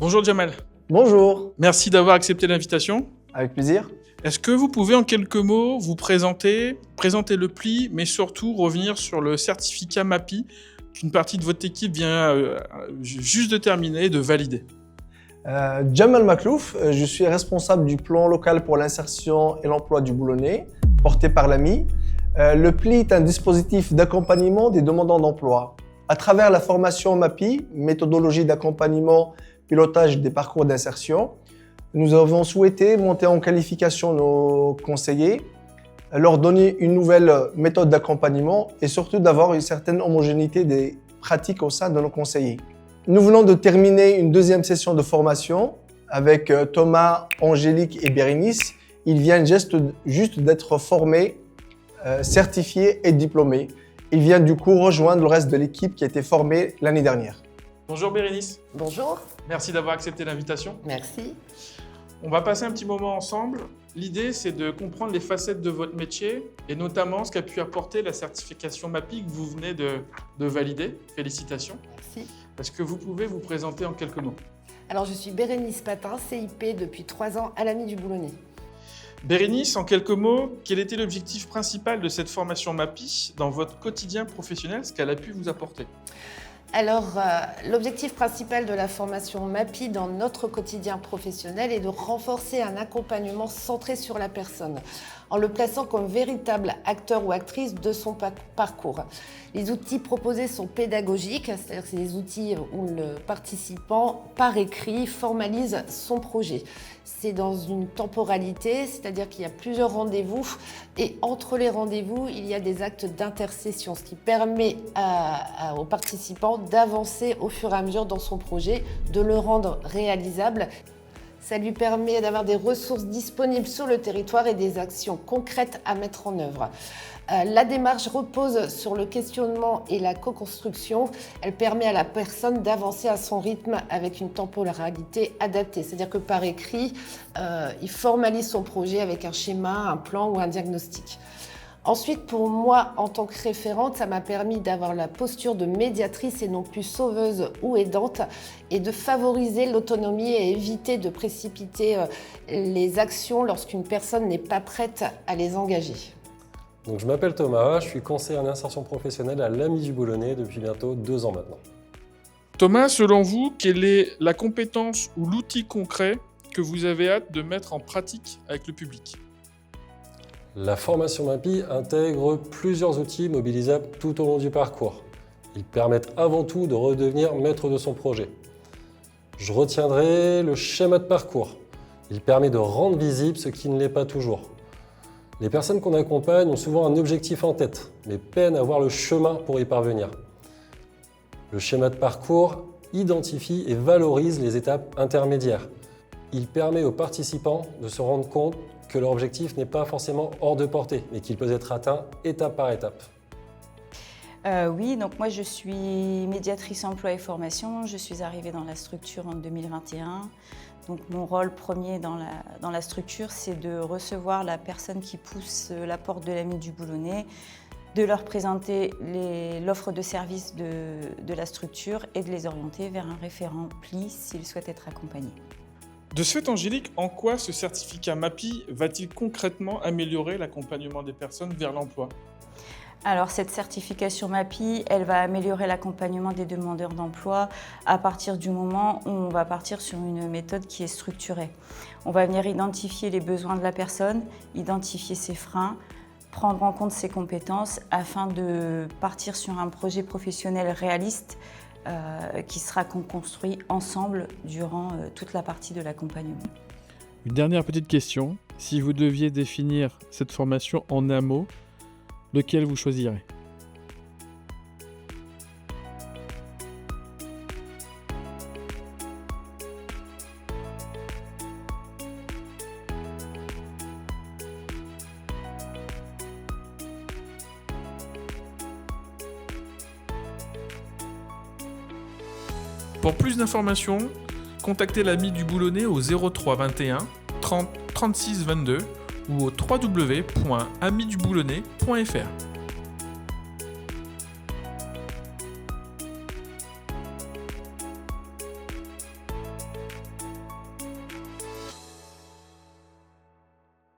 Bonjour Jamal, Bonjour, merci d'avoir accepté l'invitation. avec plaisir. Est-ce que vous pouvez en quelques mots vous présenter le pli, mais surtout revenir sur le certificat MAPI qu'une partie de votre équipe vient juste de terminer et de valider? Jamal Maklouf, je suis responsable du plan local pour l'insertion et l'emploi du Boulonnais, porté par l'AMI. Le PLI est un dispositif d'accompagnement des demandeurs d'emploi. À travers la formation MAPI, méthodologie d'accompagnement, pilotage des parcours d'insertion, nous avons souhaité monter en qualification nos conseillers, leur donner une nouvelle méthode d'accompagnement et surtout d'avoir une certaine homogénéité des pratiques au sein de nos conseillers. Nous venons de terminer une deuxième session de formation avec Thomas, Angélique et Bérénice. Ils viennent juste d'être formés, certifiés et diplômés. Ils viennent du coup rejoindre le reste de l'équipe qui a été formée l'année dernière. Bonjour Bérénice, Bonjour, merci d'avoir accepté l'invitation. merci. On va passer un petit moment ensemble. L'idée, c'est de comprendre les facettes de votre métier et notamment ce qu'a pu apporter la certification MAPI que vous venez de valider. Félicitations. Merci. Est-ce que vous pouvez vous présenter en quelques mots? Alors, je suis Bérénice Patin, CIP depuis 3 ans à l'AMI du Boulonnais. Bérénice, en quelques mots, quel était l'objectif principal de cette formation MAPI dans votre quotidien professionnel, ce qu'elle a pu vous apporter? Alors, l'objectif principal de la formation MAPI dans notre quotidien professionnel est de renforcer un accompagnement centré sur la personne, en le plaçant comme véritable acteur ou actrice de son parcours. Les outils proposés sont pédagogiques, c'est-à-dire que c'est des outils où le participant, par écrit, formalise son projet. C'est dans une temporalité, c'est-à-dire qu'il y a plusieurs rendez-vous et entre les rendez-vous, il y a des actes d'intercession, ce qui permet aux participants d'avancer au fur et à mesure dans son projet, de le rendre réalisable. Ça lui permet d'avoir des ressources disponibles sur le territoire et des actions concrètes à mettre en œuvre. La démarche repose sur le questionnement et la co-construction. Elle permet à la personne d'avancer à son rythme avec une temporalité adaptée. C'est-à-dire que par écrit, il formalise son projet avec un schéma, un plan ou un diagnostic. Ensuite, pour moi, en tant que référente, ça m'a permis d'avoir la posture de médiatrice et non plus sauveuse ou aidante et de favoriser l'autonomie et éviter de précipiter les actions lorsqu'une personne n'est pas prête à les engager. Donc, je m'appelle Thomas, je suis conseiller en insertion professionnelle à l'AMI du Boulonnais depuis bientôt 2 ans maintenant. Thomas, selon vous, quelle est la compétence ou l'outil concret que vous avez hâte de mettre en pratique avec le public? La formation MAPI intègre plusieurs outils mobilisables tout au long du parcours. Ils permettent avant tout de redevenir maître de son projet. Je retiendrai le schéma de parcours. Il permet de rendre visible ce qui ne l'est pas toujours. Les personnes qu'on accompagne ont souvent un objectif en tête, mais peinent à voir le chemin pour y parvenir. Le schéma de parcours identifie et valorise les étapes intermédiaires. Il permet aux participants de se rendre compte que leur objectif n'est pas forcément hors de portée, mais qu'il peut être atteint étape par étape. Oui, donc moi je suis médiatrice emploi et formation. Je suis arrivée dans la structure en 2021. Donc mon rôle premier dans la structure, c'est de recevoir la personne qui pousse la porte de l'AMI du Boulonnais, de leur présenter l'offre de service de la structure et de les orienter vers un référent PLI s'ils souhaitent être accompagnés. De ce fait, Angélique, en quoi ce certificat MAPI va-t-il concrètement améliorer l'accompagnement des personnes vers l'emploi? Alors cette certification MAPI, elle va améliorer l'accompagnement des demandeurs d'emploi à partir du moment où on va partir sur une méthode qui est structurée. On va venir identifier les besoins de la personne, identifier ses freins, prendre en compte ses compétences afin de partir sur un projet professionnel réaliste qui sera construit ensemble durant toute la partie de l'accompagnement. Une dernière petite question. Si vous deviez définir cette formation en un mot, lequel vous choisirez? Pour plus d'informations, contactez l'AMI du Boulonnais au 03 21 30 36 22 ou au www.amiduboulonnais.fr.